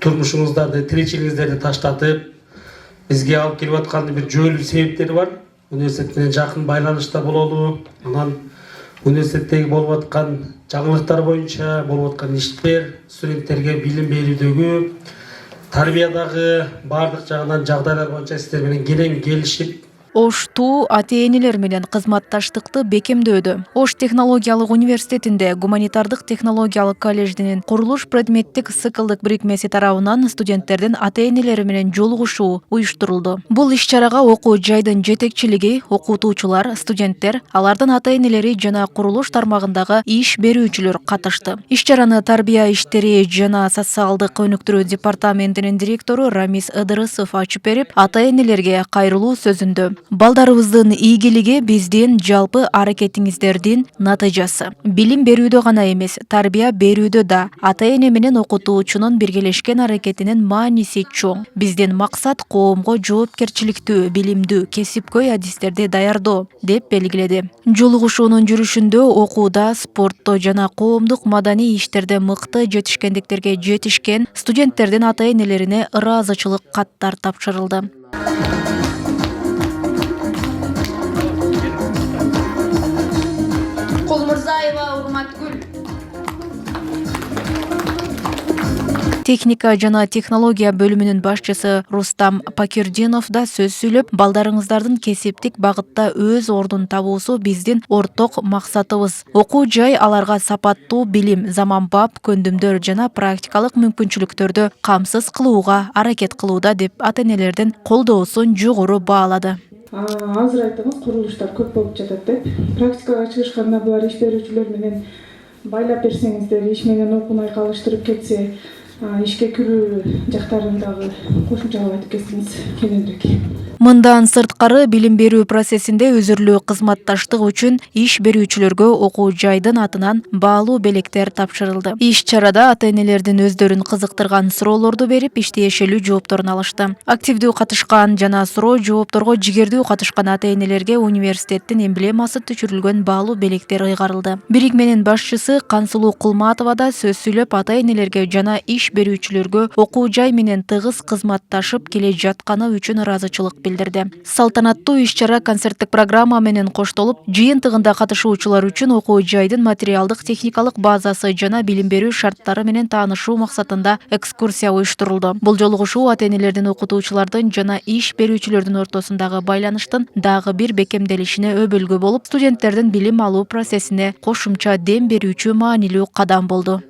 турмушуңуздарды, тиричилиңиздерди таштатып, бизге алып келип аткан бир жөнү себептери бар. Университет менен жакын байланышта бололу, анан университеттеги болуп аткан жаңылыктар боюнча болуп аткан иштер, студенттерге билим берүүдөгү, тарбиядагы бардык жагынан жагдайлар боюнча сиздер менен кенен келишип Ошту ата-энелер менен кызматташтыкты бекемдөөдө. Ош технологиялык университетинде гуманитардык технологиялык коллеждинин курулуш предметтик циклдык бирикмеси тарабынан студенттердин ата-энелери менен жолугушуу уюштурулду. Бул иш-чарага окуу жайдын жетекчилиги, окутуучулар, студенттер, алардын ата-энелери жана курулуш тармагындагы иш берүүчүлөр катышты. Иш-чараны тарбия иштери жана социалдык өнүктүрүү департаментинин директору Рамис Ыдырысов ачып берип, ата-энелерге кайрылуу сөзүндө балдарыбыздын ийгилиги биздин жалпы аракетиңиздердин натыйжасы. Билим берүүдө гана эмес, тарбия берүүдө да ата-эне менен окутуучунун биргелешкен аракетинин мааниси чоң. Биздин максат коомго жоопкерчиликтүү, билимдүү, кесипкөй адистерди даярдоо, деп белгиледи. Жолугушуунун жүрүшүндө окууда, спортто жана коомдук маданий иштерде мыкты жетишкендиктерге жетишкен студенттердин ата-энелерине ыраазычылык каттар тапшырылды. Техника жана технология бөлүмүнүн башчысы Рустам Пакирдинов да сөз сүйлөп, балдарыңыздардын кесиптик багытта өз ордун табуусу биздин орток максатыбыз. Окуу жай аларга сапаттуу билим, заманбап көндүмдөр жана практикалык мүмкүнчүлүктөрдү камсыз кылууга аракет кылууда, деп ата-энелердин колдоосун жогору баалады. Азыр айттыңыз, курулуштар көп болуп жатат деп. Практикага чыгышканда булар иш берүүчүлөр менен байлап берсеңиздер, иш менен окууну айкалыштырып кетсе, ишке кирүү жактарындагы кошумчалап айтып кетсеңиз кененирээк. Мындан сырткары билим берүү процессинде өзүрлүү кызматташтык үчүн иш берүүчүлөргө окуу жайдын атынан баалуу белектер тапшырылды. Иш-чарада ата-энелердин өздөрүн кызыктырган суроолорду берип, иштешелүү жоопторун алышты. Активдүү катышкан жана суроо жоопторго жигердүү катышкан ата-энелерге университеттин эмблемасы түшүрүлгөн баалуу белектер ыйгарылды. Бирикменин башчысы Кансулуу Кулматова да сөз сүйлөп, ата-энелерге жана иш берүүчүлөргө окуу жай менен тыгыз кызматташып келе жатканы үчүн ыраазычылык билдирди. Салтанаттуу иш-чара концерттик программа менен коштолуп, жыйынтыгында катышуучулар үчүн окуу жайдын материалдык техникалык базасы жана билим берүү шарттары менен таанышуу максатында экскурсия уюштурулду. Бул жолугушуу ата-энелердин, окутуучулардын жана иш берүүчүлөрдүн ортосундагы байланыштын дагы бир бекемделишине өбөлгө болуп, студенттердин билим алуу процессине кошумча дем берүүчү маанилүү кадам болду.